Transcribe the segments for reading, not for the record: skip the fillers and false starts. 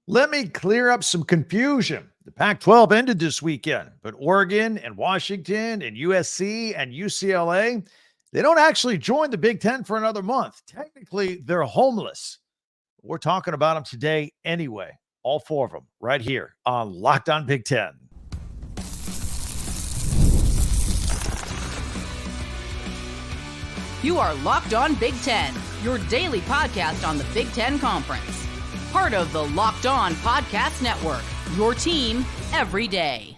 Let me clear up some confusion. The Pac 12 ended this weekend, but Oregon and Washington and USC and UCLA, they don't actually join the Big Ten for another month. Technically, they're homeless. We're talking about them today anyway. All four of them right here on Locked On Big Ten. You are Locked On Big Ten, your daily podcast on the Big Ten Conference. Part of the Locked On Podcast Network, your team every day.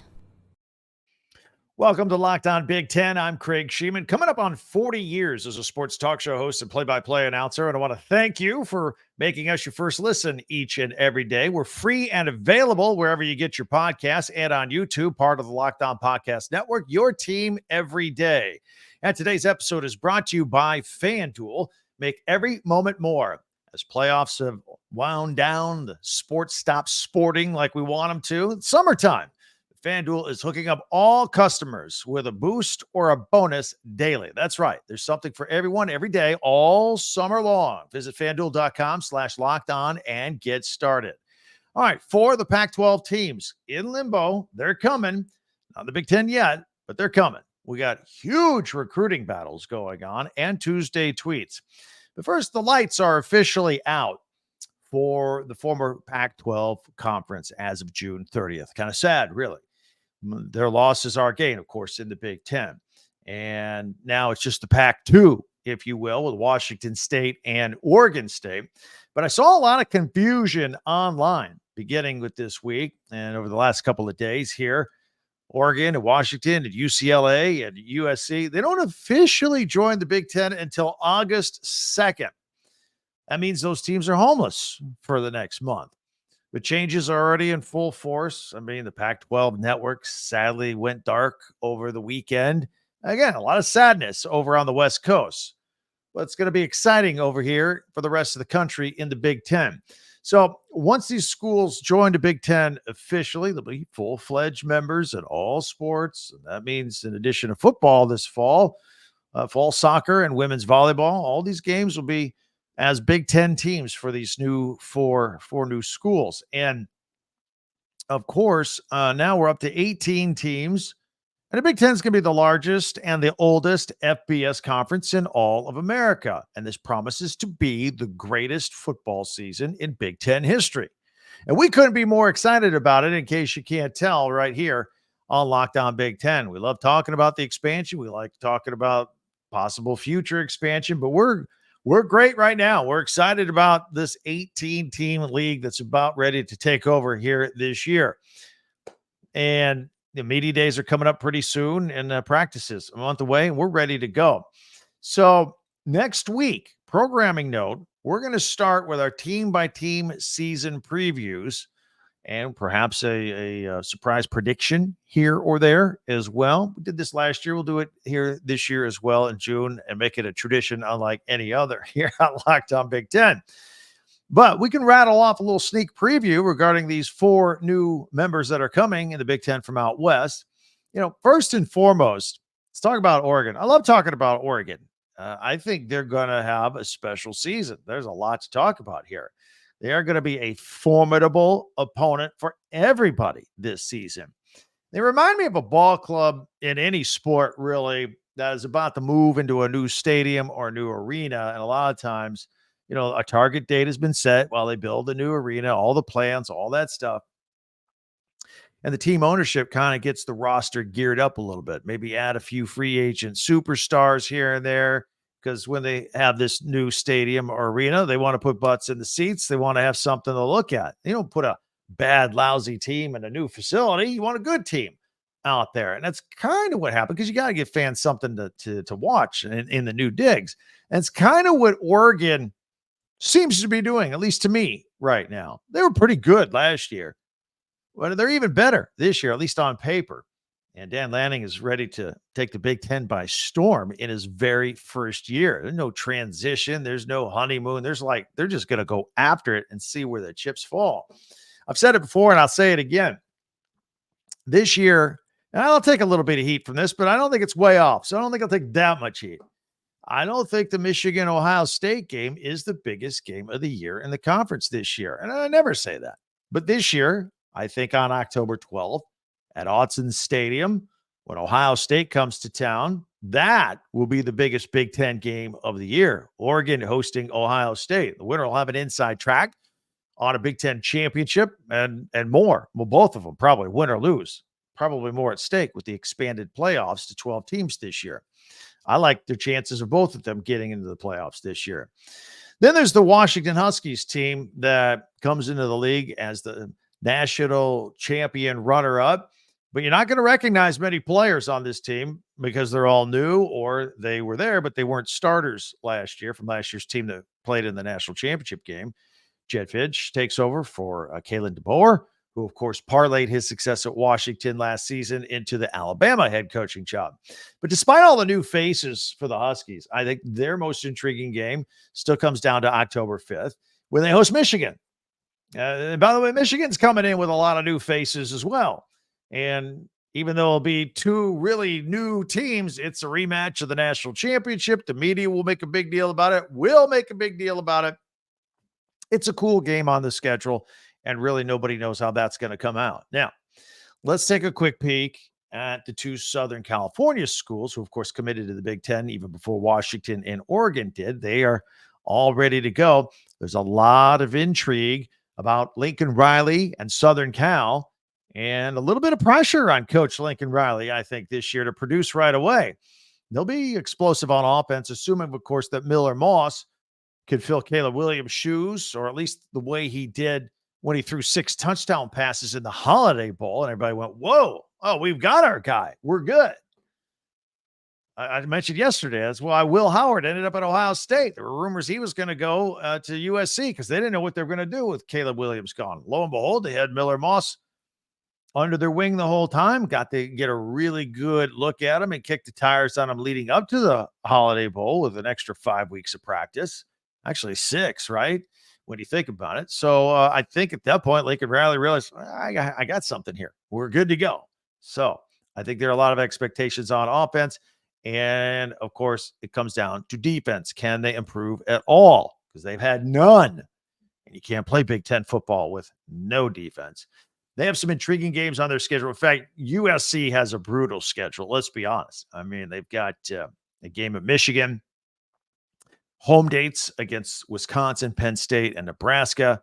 Welcome to Locked On Big Ten. I'm Craig Sheeman. Coming up on 40 years as a sports talk show host and play-by-play announcer, and I want to thank you for making us your first listen each and every day. We're free and available wherever you get your podcasts and on YouTube, part of the Locked On Podcast Network, your team every day. And today's episode is brought to you by FanDuel. Make every moment more. As playoffs have wound down, the sports stop sporting like we want them to. It's summertime. FanDuel is hooking up all customers with a boost or a bonus daily. That's right. There's something for everyone every day, all summer long. Visit FanDuel.com/lockedon and get started. All right, for the Pac-12 teams in limbo, they're coming. Not the Big Ten yet, but they're coming. We got huge recruiting battles going on and Tuesday tweets. But first, the lights are officially out for the former Pac-12 conference as of June 30th. Kind of sad, really. Their losses are gain, of course, in the Big Ten. And now it's just the Pac-2, if you will, with Washington State and Oregon State. But I saw a lot of confusion online beginning with this week and over the last couple of days here. Oregon and Washington and UCLA and USC, they don't officially join the Big Ten until August 2nd. That means those teams are homeless for the next month. But changes are already in full force. I mean, the Pac-12 network sadly went dark over the weekend. Again, a lot of sadness over on the West Coast. But it's going to be exciting over here for the rest of the country in the Big Ten. So once these schools join the Big Ten officially, they'll be full-fledged members in all sports. And that means in addition to football this fall, fall soccer and women's volleyball, all these games will be as Big Ten teams for these new four new schools. And of course, now we're up to 18 teams. And the Big Ten is going to be the largest and the oldest FBS conference in all of America. And this promises to be the greatest football season in Big Ten history. And we couldn't be more excited about it, in case you can't tell, right here on Locked On Big Ten. We love talking about the expansion. We like talking about possible future expansion, but we're great right now. We're excited about this 18-team league that's about ready to take over here this year. And the media days are coming up pretty soon, and practices a month away, and we're ready to go. So next week, programming note, we're going to start with our team-by-team season previews and perhaps a surprise prediction here or there as well. We did this last year. We'll do it here this year as well in June and make it a tradition unlike any other here on Locked On Big Ten. But we can rattle off a little sneak preview regarding these four new members that are coming in the Big Ten from out west. You know, first and foremost, let's talk about Oregon. I love talking about Oregon. I think they're going to have a special season. There's a lot to talk about here. They are going to be a formidable opponent for everybody this season. They remind me of a ball club in any sport, really, that is about to move into a new stadium or a new arena. And a lot of times, you know, a target date has been set while they build a new arena, all the plans, all that stuff. And the team ownership kind of gets the roster geared up a little bit, maybe add a few free agent superstars here and there, because when they have this new stadium or arena, they want to put butts in the seats. They want to have something to look at. You don't put a bad, lousy team in a new facility. You want a good team out there. And that's kind of what happened, because you got to give fans something to watch in the new digs. And it's kind of what Oregon seems to be doing, at least to me right now. They were pretty good last year, but they're even better this year, at least on paper. And Dan Lanning is ready to take the Big Ten by storm in his very first year. There's no transition. There's no honeymoon. They're just going to go after it and see where the chips fall. I've said it before and I'll say it again. This year, and I'll take a little bit of heat from this, but I don't think it's way off. So I don't think I'll take that much heat. I don't think the Michigan-Ohio State game is the biggest game of the year in the conference this year. And I never say that. But this year, I think on October 12th at Autzen Stadium, when Ohio State comes to town, that will be the biggest Big Ten game of the year. Oregon hosting Ohio State. The winner will have an inside track on a Big Ten championship and more. Well, both of them probably win or lose. Probably more at stake with the expanded playoffs to 12 teams this year. I like the chances of both of them getting into the playoffs this year. Then there's the Washington Huskies team that comes into the league as the national champion runner-up. But you're not going to recognize many players on this team because they're all new or they were there, but they weren't starters last year from last year's team that played in the national championship game. Jed Fish takes over for Kalen DeBoer, who, of course, parlayed his success at Washington last season into the Alabama head coaching job. But despite all the new faces for the Huskies, I think their most intriguing game still comes down to October 5th when they host Michigan. And by the way, Michigan's coming in with a lot of new faces as well. And even though it'll be two really new teams, it's a rematch of the national championship. The media will make a big deal about it. We'll make a big deal about it. It's a cool game on the schedule, and really nobody knows how that's going to come out. Now, let's take a quick peek at the two Southern California schools who, of course, committed to the Big Ten even before Washington and Oregon did. They are all ready to go. There's a lot of intrigue about Lincoln Riley and Southern Cal, and a little bit of pressure on Coach Lincoln Riley, I think, this year to produce right away. They'll be explosive on offense, assuming, of course, that Miller Moss could fill Caleb Williams' shoes, or at least the way he did when he threw 6 touchdown passes in the Holiday Bowl, and everybody went, whoa, oh, we've got our guy. We're good. I mentioned yesterday, that's why Will Howard ended up at Ohio State. There were rumors he was going to go to USC because they didn't know what they were going to do with Caleb Williams gone. Lo and behold, they had Miller Moss under their wing the whole time, got to get a really good look at him and kick the tires on him leading up to the Holiday Bowl with an extra 5 weeks of practice. Actually 6, right? When you think about it. So I think at that point, Lincoln Riley realized, I got something here. We're good to go. So I think there are a lot of expectations on offense. And of course, it comes down to defense. Can they improve at all? Because they've had none. And you can't play Big Ten football with no defense. They have some intriguing games on their schedule. In fact, USC has a brutal schedule. Let's be honest. I mean, they've got a game at Michigan, home dates against Wisconsin, Penn State, and Nebraska.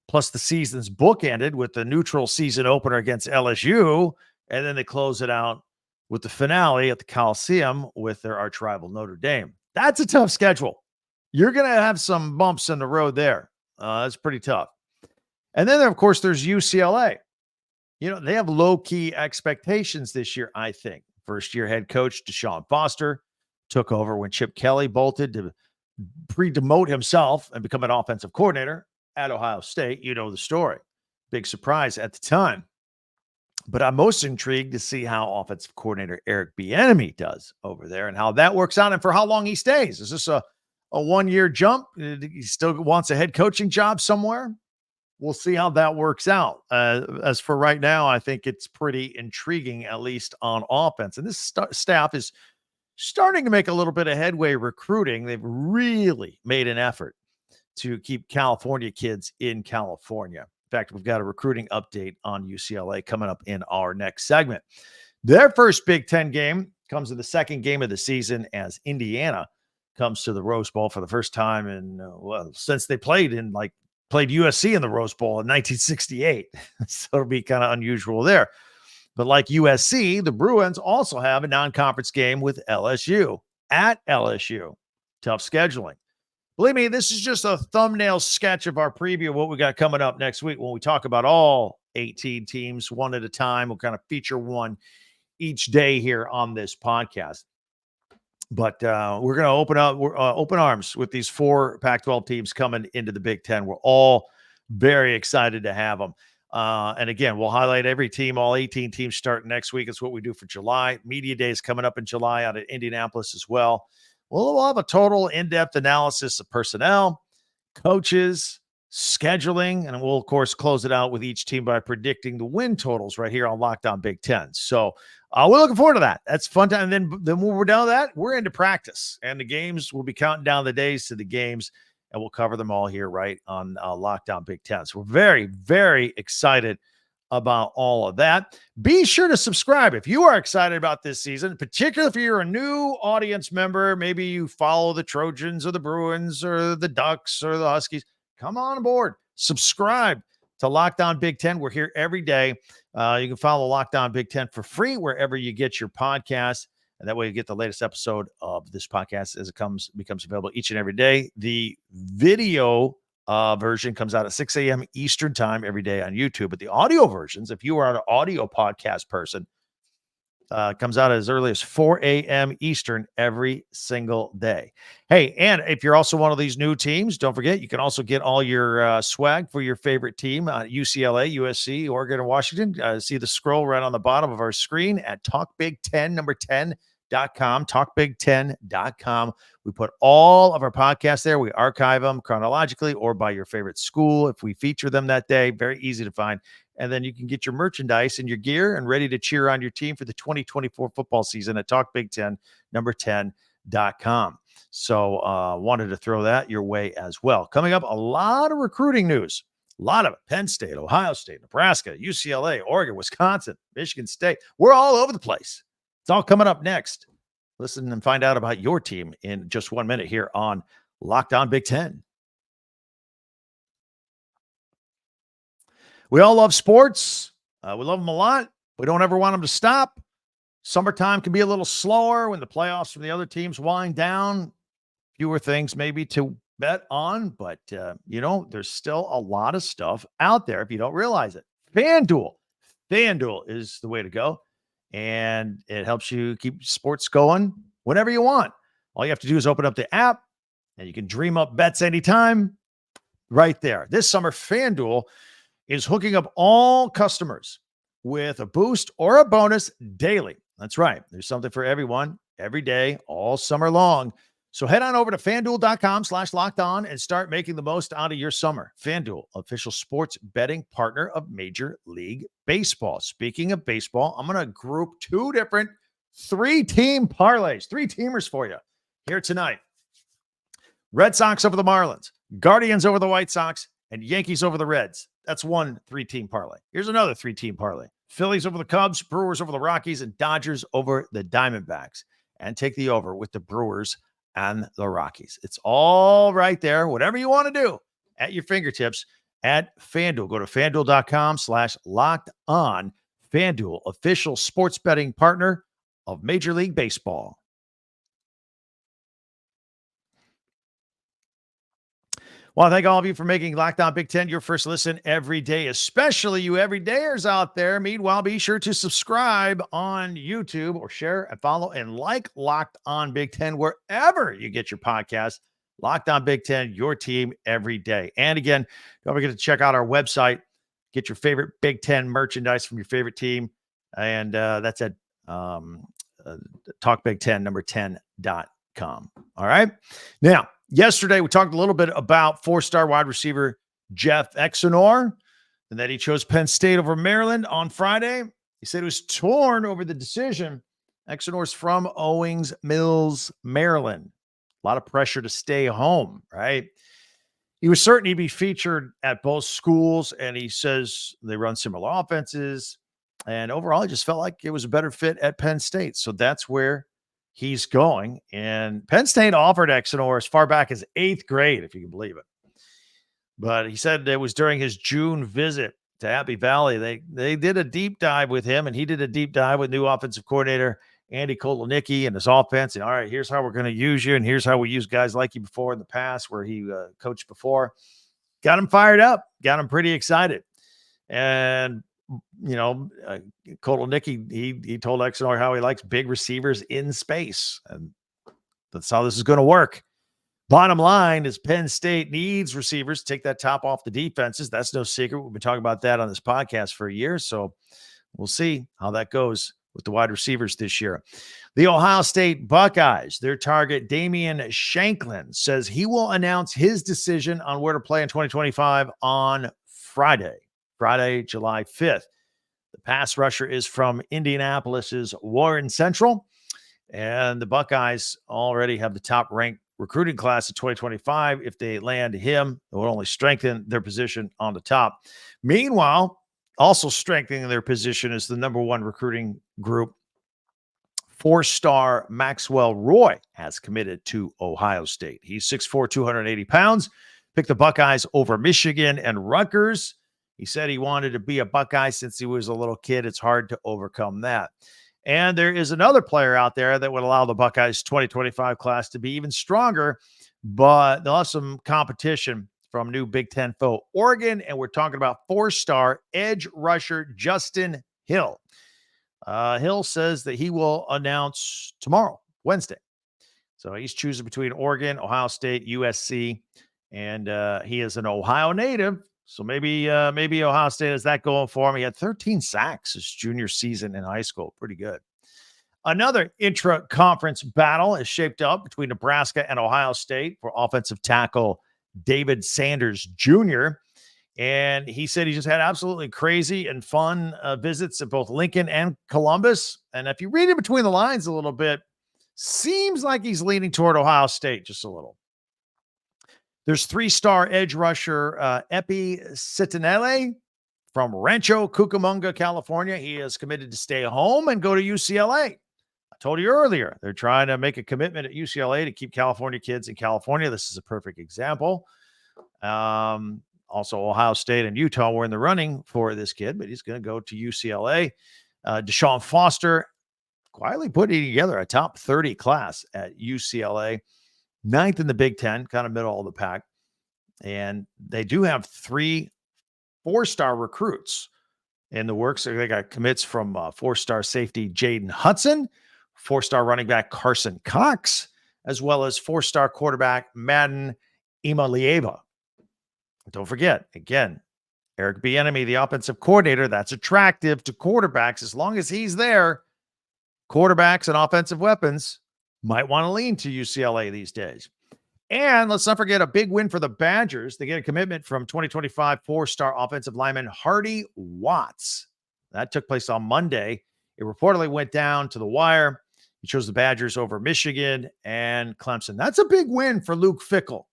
Plus the season's bookended with the neutral season opener against LSU. And then they close it out with the finale at the Coliseum with their arch rival Notre Dame. That's a tough schedule. You're going to have some bumps in the road there. That's pretty tough. And then, of course, there's UCLA. You know, they have low-key expectations this year, I think. First-year head coach Deshaun Foster took over when Chip Kelly bolted to pre-demote himself and become an offensive coordinator at Ohio State. You know the story. Big surprise at the time. But I'm most intrigued to see how offensive coordinator Eric Bieniemy does over there and how that works out and for how long he stays. Is this a one-year jump? He still wants a head coaching job somewhere? We'll see how that works out. As for right now, I think it's pretty intriguing, at least on offense. And this staff is starting to make a little bit of headway recruiting. They've really made an effort to keep California kids in California. In fact, we've got a recruiting update on UCLA coming up in our next segment. Their first Big Ten game comes in the second game of the season as Indiana comes to the Rose Bowl for the first time in, since they played USC in the Rose Bowl in 1968. So it'll be kind of unusual there. But like USC, the Bruins also have a non-conference game with LSU at LSU. Tough scheduling. Believe me, this is just a thumbnail sketch of our preview of what we got coming up next week when we talk about all 18 teams one at a time. We'll kind of feature one each day here on this podcast. But we're going to open arms with these 4 Pac-12 teams coming into the Big Ten. We're all very excited to have them. And again, we'll highlight every team, all 18 teams starting next week. It's what we do for July. Media Day is coming up in July out at Indianapolis as well. We'll have a total in-depth analysis of personnel, coaches, scheduling, and we'll, of course, close it out with each team by predicting the win totals right here on Locked On Big Ten. So we're looking forward to that. That's fun time. And then when we're done with that, we're into practice. And the games, we'll be counting down the days to the games. and we'll cover them all here right on Locked On Big Ten. So we're very, very excited about all of that. Be sure to subscribe if you are excited about this season, particularly if you're a new audience member. Maybe you follow the Trojans or the Bruins or the Ducks or the Huskies. Come on board. Subscribe to Locked On Big Ten. We're here every day. You can follow Locked On Big Ten for free wherever you get your podcasts. And that way you get the latest episode of this podcast as it becomes available each and every day. The video version comes out at 6 a.m. Eastern time every day on YouTube. But the audio versions, if you are an audio podcast person, comes out as early as 4 a.m. Eastern every single day. Hey, and if you're also one of these new teams, don't forget, you can also get all your swag for your favorite team, UCLA, USC, Oregon, and Washington. See the scroll right on the bottom of our screen at talkbig10 .com, talkbig10.com. We put all of our podcasts there. We archive them chronologically or by your favorite school if we feature them that day. Very easy to find. And then you can get your merchandise and your gear and ready to cheer on your team for the 2024 football season at talkbig10 10.com. So wanted to throw that your way as well. Coming up, a lot of recruiting news. A lot of it. Penn State, Ohio State, Nebraska, UCLA, Oregon, Wisconsin, Michigan State. We're all over the place. It's all coming up next. Listen and find out about your team in just 1 minute here on Locked On Big Ten. We all love sports. We love them a lot. We don't ever want them to stop. Summertime can be a little slower when the playoffs from the other teams wind down. Fewer things maybe to bet on, but there's still a lot of stuff out there if you don't realize it. FanDuel is the way to go. And it helps you keep sports going whenever you want. All you have to do is open up the app and you can dream up bets anytime right there. This summer, FanDuel is hooking up all customers with a boost or a bonus daily. That's right. There's something for everyone every day, all summer long. So head on over to FanDuel.com/lockedon and start making the most out of your summer. FanDuel, official sports betting partner of Major League Baseball. Speaking of baseball, I'm going to group two different three-team parlays, three-teamers for you here tonight. Red Sox over the Marlins, Guardians over the White Sox, and Yankees over the Reds. That's one three-team parlay. Here's another three-team parlay. Phillies over the Cubs, Brewers over the Rockies, and Dodgers over the Diamondbacks. And take the over with the Brewers and the Rockies. It's all right there. Whatever you want to do at your fingertips at FanDuel. Go to FanDuel.com/lockedon. FanDuel, official sports betting partner of Major League Baseball. Well, thank all of you for making Locked On Big Ten your first listen every day, especially you everydayers out there. Meanwhile, be sure to subscribe on YouTube or share and follow and like Locked On Big Ten wherever you get your podcast. Locked On Big Ten, your team every day. And again, don't forget to check out our website. Get your favorite Big Ten merchandise from your favorite team. And that's at talkbig10 10.com. All right. Now, yesterday, we talked a little bit about four-star wide receiver Jeff Exenor and that he chose Penn State over Maryland on Friday. He said he was torn over the decision. Exenor's from Owings Mills, Maryland. A lot of pressure to stay home, right? He was certain he'd be featured at both schools, and he says they run similar offenses. And overall, he just felt like it was a better fit at Penn State. So that's where he's going. And Penn State offered Exenor as far back as 8th grade, if you can believe it. But he said it was during his June visit to Happy Valley. They did a deep dive with him, and he did a deep dive with new offensive coordinator Andy Kotelnicki and his offense. And all right, here's how we're going to use you, and here's how we use guys like you before in the past where he coached before. Got him fired up, got him pretty excited. And Kotelnicki, he told Exenor how he likes big receivers in space. And that's how this is going to work. Bottom line is Penn State needs receivers to take that top off the defenses. That's no secret. We've been talking about that on this podcast for a year. So we'll see how that goes with the wide receivers this year. The Ohio State Buckeyes, their target, Damian Shanklin, says he will announce his decision on where to play in 2025 on Friday, July 5th. The pass rusher is from Indianapolis's Warren Central, and the Buckeyes already have the top-ranked recruiting class of 2025. If they land him, it will only strengthen their position on the top. Meanwhile, also strengthening their position is the number one recruiting group. Four-star Maxwell Roy has committed to Ohio State. He's 6'4", 280 pounds. Picked the Buckeyes over Michigan and Rutgers. He said he wanted to be a Buckeye since he was a little kid. It's hard to overcome that. And there is another player out there that would allow the Buckeyes 2025 class to be even stronger, but they'll have some competition from new Big Ten foe Oregon, and we're talking about four-star edge rusher Justin Hill. Hill says that he will announce tomorrow, Wednesday. So he's choosing between Oregon, Ohio State, USC, and he is an Ohio native. So maybe Ohio State has that going for him. He had 13 sacks his junior season in high school. Pretty good. Another intra-conference battle is shaped up between Nebraska and Ohio State for offensive tackle David Sanders Jr., and he said he just had absolutely crazy and fun visits at both Lincoln and Columbus. And if you read in between the lines a little bit, seems like he's leaning toward Ohio State just a little. There's three-star edge rusher Epi Citinelli from Rancho Cucamonga, California. He is committed to stay home and go to UCLA. I told you earlier, they're trying to make a commitment at UCLA to keep California kids in California. This is a perfect example. Also, Ohio State and Utah were in the running for this kid, but he's going to go to UCLA. Deshaun Foster quietly putting together a top 30 class at UCLA, 9th in the Big Ten, kind of middle of the pack. And they do have 3 four-star recruits in the works. So they got commits from four-star safety Jaden Hudson, four-star running back Carson Cox, as well as four-star quarterback Madden Imalieva. Don't forget, again, Eric Bieniemy, the offensive coordinator, that's attractive to quarterbacks. As long as he's there, quarterbacks and offensive weapons might want to lean to UCLA these days. And let's not forget a big win for the Badgers. They get a commitment from 2025 four-star offensive lineman Hardy Watts. That took place on Monday. It reportedly went down to the wire. He chose the Badgers over Michigan and Clemson. That's a big win for Luke Fickell,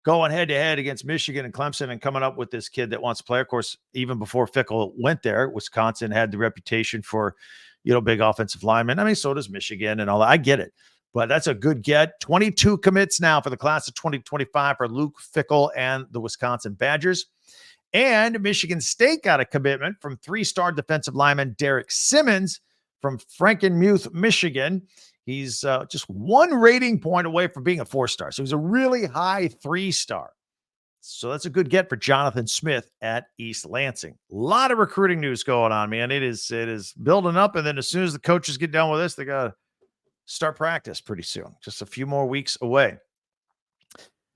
going head-to-head against Michigan and Clemson and coming up with this kid that wants to play. Of course, even before Fickell went there, Wisconsin had the reputation for, big offensive linemen. I mean, so does Michigan and all that. I get it. But that's a good get. 22 commits now for the class of 2025 for Luke Fickell and the Wisconsin Badgers. And Michigan State got a commitment from 3-star defensive lineman Derek Simmons from Frankenmuth, Michigan. He's just 1 rating point away from being a 4-star. So he's a really high 3-star. So that's a good get for Jonathan Smith at East Lansing. A lot of recruiting news going on, man. It is building up. And then as soon as the coaches get done with this, they got to start practice pretty soon. Just a few more weeks away.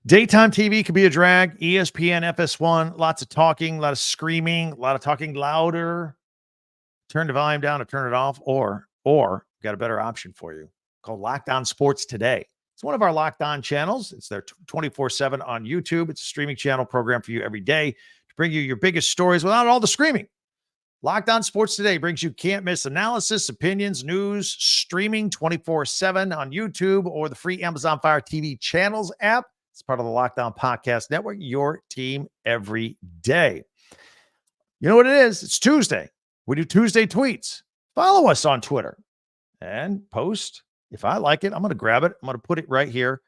Daytime TV could be a drag. ESPN, FS1, lots of talking, a lot of screaming, a lot of talking louder. Turn the volume down or turn it off, or got a better option for you called Locked On Sports Today. It's one of our Locked On channels. It's there 24/7 on YouTube. It's a streaming channel program for you every day to bring you your biggest stories without all the screaming. Locked On Sports Today brings you can't-miss analysis, opinions, news, streaming 24/7 on YouTube or the free Amazon Fire TV channels app. It's part of the Locked On Podcast Network, your team every day. You know what it is? It's Tuesday. We do Tuesday tweets. Follow us on Twitter and post. If I like it, I'm going to grab it. I'm going to put it right here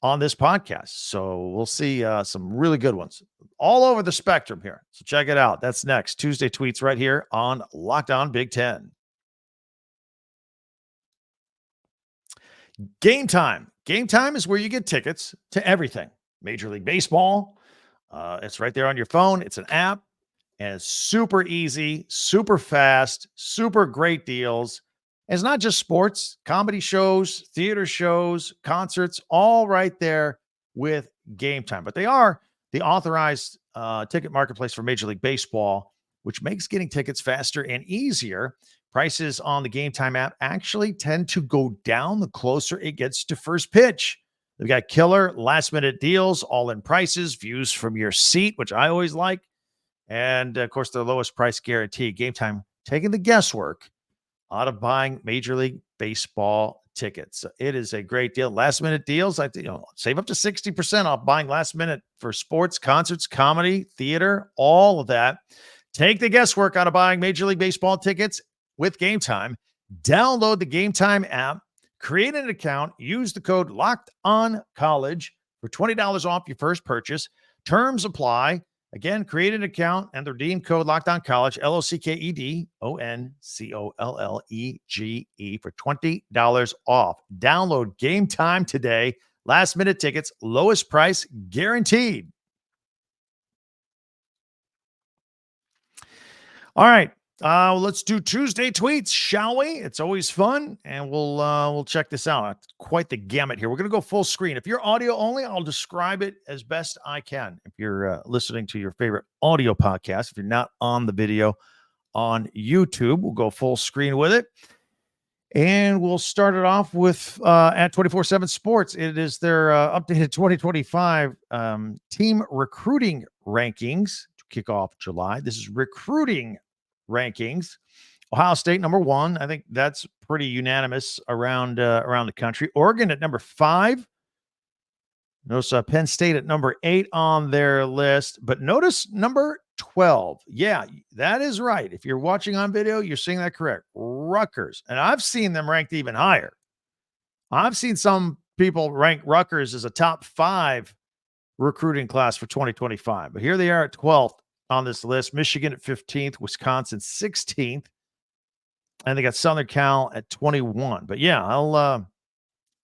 on this podcast. So we'll see some really good ones all over the spectrum here. So check it out. That's next. Tuesday tweets right here on Locked On Big Ten. Game Time. Game Time is where you get tickets to everything. Major League Baseball. It's right there on your phone. It's an app. And it's super easy, super fast, super great deals. And it's not just sports, comedy shows, theater shows, concerts, all right there with Game Time. But they are the authorized ticket marketplace for Major League Baseball, which makes getting tickets faster and easier. Prices on the Game Time app actually tend to go down the closer it gets to first pitch. They've got killer last-minute deals, all-in prices, views from your seat, which I always like. And, of course, their lowest price guarantee. Game Time taking the guesswork out of buying Major League Baseball tickets. It is a great deal. Last minute deals. Save up to 60% off buying last minute for sports, concerts, comedy, theater, all of that. Take the guesswork out of buying Major League Baseball tickets with GameTime. Download the GameTime app, create an account, use the code LOCKEDONCollege for $20 off your first purchase. Terms apply. Again, create an account and the redeem code LOCKEDONCollege, LOCKEDONCOLLEGE for $20 off. Download GameTime today. Last minute tickets, lowest price guaranteed. All right. Let's do Tuesday tweets, shall we? It's always fun, and we'll check this out. It's quite the gamut here. We're going to go full screen. If you're audio only, I'll describe it as best I can. If you're listening to your favorite audio podcast, if you're not on the video on YouTube, we'll go full screen with it. And we'll start it off with at 24/7 Sports. It is their updated 2025 team recruiting rankings to kick off July. This is recruiting rankings. Ohio State number 1. I think that's pretty unanimous around the country. Oregon at number 5. Notice Penn State at number 8 on their list. But notice number 12. Yeah, that is right. If you're watching on video, you're seeing that correct. Rutgers. And I've seen them ranked even higher. I've seen some people rank Rutgers as a top 5 recruiting class for 2025. But here they are at 12th on this list. Michigan at 15th, Wisconsin 16th, and they got Southern Cal at 21. But yeah, I'll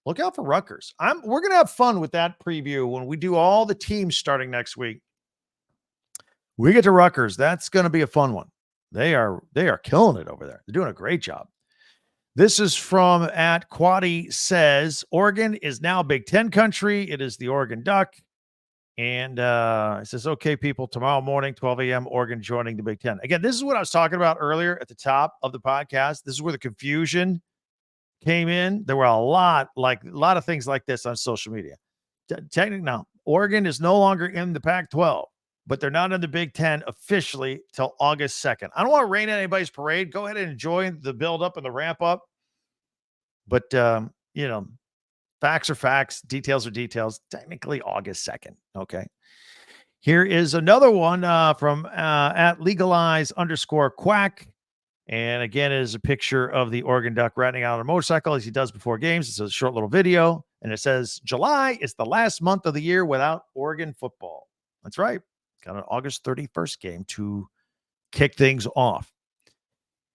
look out for Rutgers. We're gonna have fun with that preview when we do all the teams starting next week. We get to Rutgers. That's gonna be a fun one. They are killing it over there. They're doing a great job. This is from at Quaddy says Oregon is now Big Ten country. It is the Oregon Duck. And it says, okay, people, tomorrow morning, 12 a.m., Oregon joining the Big Ten. Again, this is what I was talking about earlier at the top of the podcast. This is where the confusion came in. There were a lot of things like this on social media. Technically, now, Oregon is no longer in the Pac-12, but they're not in the Big Ten officially till August 2nd. I don't want to rain on anybody's parade. Go ahead and enjoy the build-up and the ramp-up. But, facts are facts. Details are details. Technically August 2nd. Okay. Here is another one from at legalize_quack. And again, it is a picture of the Oregon Duck riding out on a motorcycle as he does before games. It's a short little video. And it says, July is the last month of the year without Oregon football. That's right. Got an August 31st game to kick things off.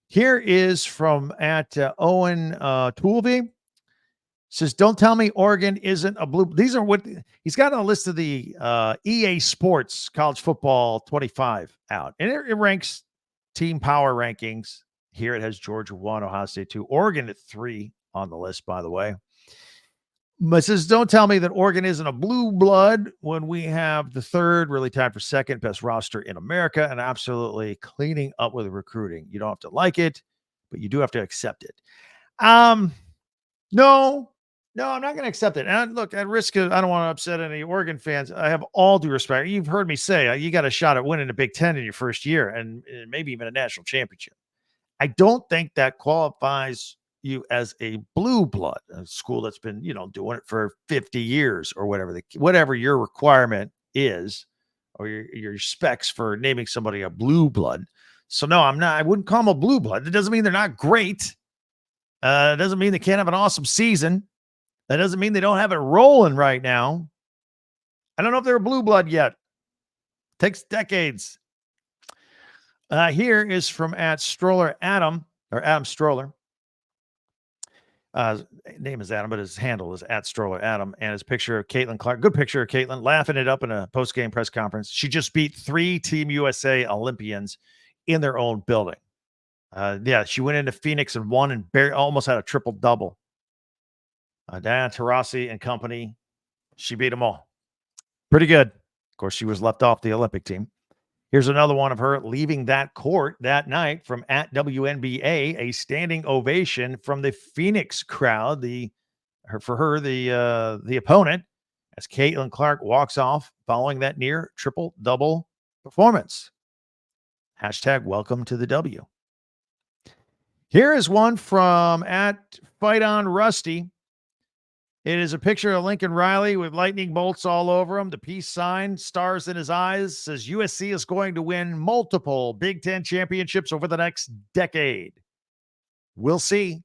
Here is from at Owen Toolby. Says, don't tell me Oregon isn't a blue. These are what he's got on a list of the EA Sports College Football 25 out. And it ranks team power rankings. Here it has Georgia 1, Ohio State 2, Oregon at 3 on the list, by the way. But it says, don't tell me that Oregon isn't a blue blood when we have the 3rd, really tied for 2nd best roster in America, and absolutely cleaning up with recruiting. You don't have to like it, but you do have to accept it. No, I'm not going to accept it. And look, at risk of, I don't want to upset any Oregon fans. I have all due respect. You've heard me say you got a shot at winning the Big Ten in your first year and maybe even a national championship. I don't think that qualifies you as a blue blood, a school that's been, doing it for 50 years or whatever your requirement is, or your specs for naming somebody a blue blood. So no, I wouldn't call them a blue blood. That doesn't mean they're not great. It doesn't mean they can't have an awesome season. That doesn't mean they don't have it rolling right now. I don't know if they're a blue blood yet. Takes decades. Here is from at Stroller Adam, or Adam Stroller. Name is Adam, but his handle is at Stroller Adam, and his picture of Caitlin Clark. Good picture of Caitlin laughing it up in a post-game press conference. She just beat 3 Team USA Olympians in their own building. She went into Phoenix and won and almost had a triple-double. Diana Taurasi and company, she beat them all. Pretty good. Of course, she was left off the Olympic team. Here's another one of her leaving that court that night from at WNBA, a standing ovation from the Phoenix crowd. The opponent, as Caitlin Clark walks off following that near triple-double performance. # welcome to the W. Here is one from at Fight On Rusty. It is a picture of Lincoln Riley with lightning bolts all over him. The peace sign, stars in his eyes, says USC is going to win multiple Big Ten championships over the next decade. We'll see.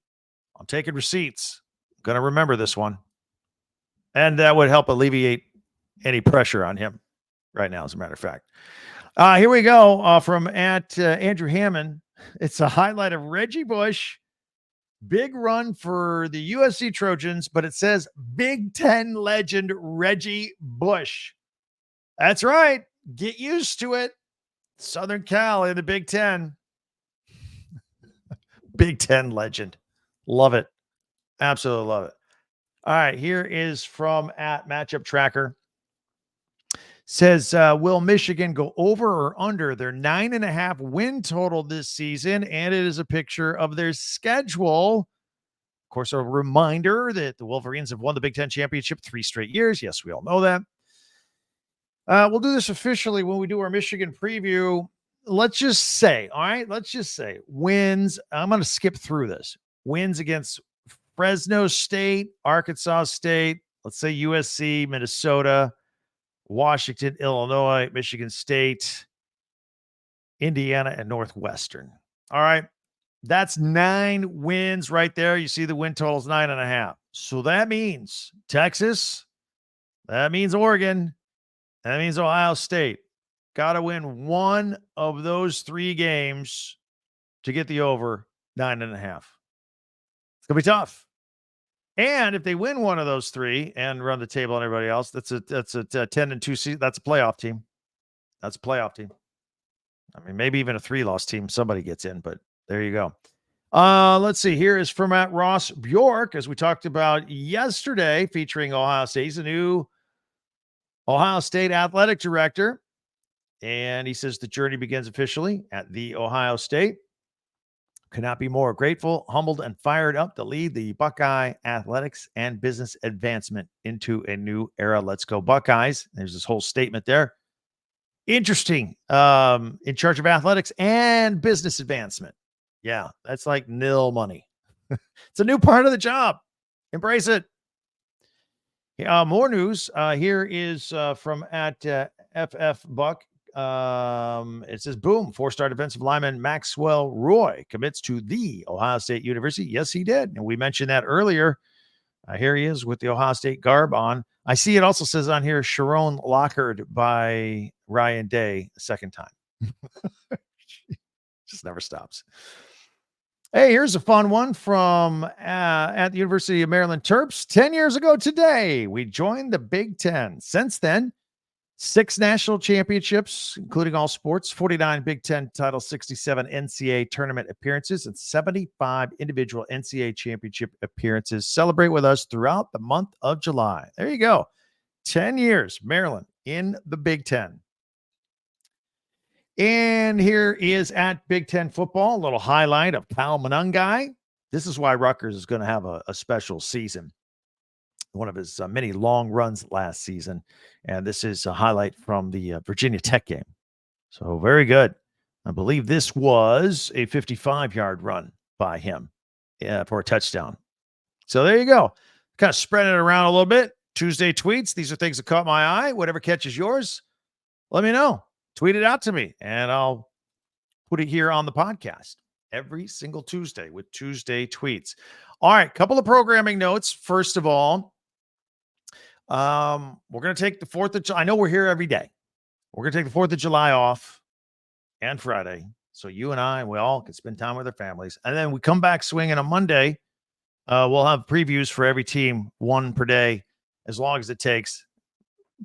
I'm taking receipts. Going to remember this one. And that would help alleviate any pressure on him right now, as a matter of fact. Here we go from at Andrew Hammond. It's a highlight of Reggie Bush. Big run for the USC Trojans, but it says Big Ten legend Reggie Bush. That's right. Get used to it. Southern Cal in the Big Ten. Big Ten legend. Love it. Absolutely love it. All right, here is from at Matchup Tracker. Says, will Michigan go over or under their 9.5 win total this season? And it is a picture of their schedule. Of course, a reminder that the Wolverines have won the Big Ten championship 3 straight years. Yes, we all know that. We'll do this officially when we do our Michigan preview. Let's just say, all right, wins. I'm going to skip through this. Wins against Fresno State, Arkansas State, let's say USC, Minnesota, Washington, Illinois, Michigan State, Indiana, and Northwestern. All right. That's 9 wins right there. You see the win total is 9.5. So that means Texas, that means Oregon, that means Ohio State. Got to win one of those 3 games to get the over 9.5. It's going to be tough. And if they win one of those 3 and run the table on everybody else, that's a 10-2 season. That's a playoff team. That's a playoff team. I mean, maybe even a 3-loss team. Somebody gets in, but there you go. Let's see. Here is from at Ross Bjork, as we talked about yesterday, featuring Ohio State. He's a new Ohio State athletic director. And he says the journey begins officially at the Ohio State. Could not be more grateful, humbled, and fired up to lead the Buckeye athletics and business advancement into a new era. Let's go Buckeyes. There's this whole statement there. Interesting. In charge of athletics and business advancement. Yeah, that's like nil money. It's a new part of the job. Embrace it. More news. Here is from at FF Buck. It says, boom, 4-star defensive lineman Maxwell Roy commits to the Ohio State University. Yes, he did. And we mentioned that earlier. Here he is with the Ohio State garb on. I see it also says on here, Sharon Lockard by Ryan Day a second time. Just never stops. Hey, here's a fun one from at the University of Maryland Terps. 10 years ago today, we joined the Big Ten. Since then, 6 national championships, including all sports, 49 Big Ten titles, 67 NCAA tournament appearances, and 75 individual NCAA championship appearances. Celebrate with us throughout the month of July. There you go. 10 years, Maryland in the Big Ten. And here is at Big Ten football, a little highlight of Cal Monangai. This is why Rutgers is going to have a special season. One of his many long runs last season. And this is a highlight from the Virginia Tech game. So very good. I believe this was a 55-yard run by him for a touchdown. So there you go. Kind of spreading it around a little bit. Tuesday tweets. These are things that caught my eye. Whatever catches yours, let me know. Tweet it out to me, and I'll put it here on the podcast every single Tuesday with Tuesday tweets. All right, couple of programming notes. First of all, we're going to take the 4th of July. I know we're here every day. We're going to take the 4th of July off and Friday. So you and I, we all can spend time with our families. And then we come back swinging on Monday. We'll have previews for every team, 1 per day, as long as it takes.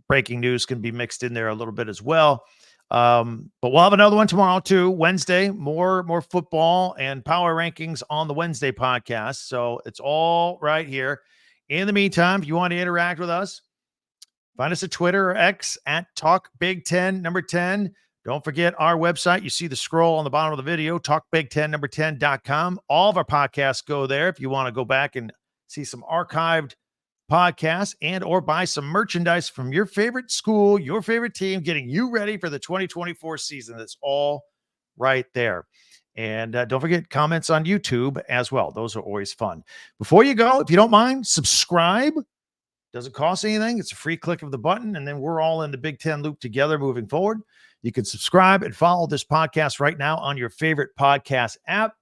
Breaking news can be mixed in there a little bit as well. But we'll have another one tomorrow too. Wednesday, more football and power rankings on the Wednesday podcast. So it's all right here. In the meantime, if you want to interact with us, find us at Twitter or X at Talk Big Ten 10. Don't forget our website. You see the scroll on the bottom of the video, talkbig1010.com. All of our podcasts go there. If you want to go back and see some archived podcasts and or buy some merchandise from your favorite school, your favorite team, getting you ready for the 2024 season. That's all right there. And don't forget comments on YouTube as well. Those are always fun. Before you go, if you don't mind, subscribe. Doesn't cost anything. It's a free click of the button, and then we're all in the Big Ten loop together moving forward. You can subscribe and follow this podcast right now on your favorite podcast app.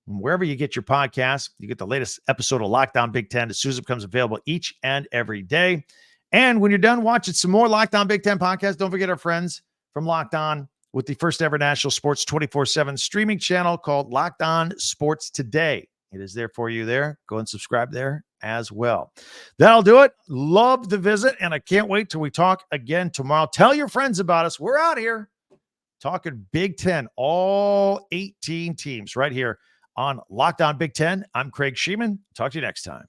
Wherever you get your podcasts, you get the latest episode of Locked On Big Ten as soon as it becomes available each and every day. And when you're done watching some more Locked On Big Ten podcasts, don't forget our friends from Locked On with the first ever national sports 24/7 streaming channel called Locked On Sports Today. It is there for you there. Go and subscribe there as well. That'll do it. Love the visit, and I can't wait till we talk again tomorrow. Tell your friends about us. We're out here talking Big Ten, all 18 teams right here on Locked On Big Ten. I'm Craig Sheeman. Talk to you next time.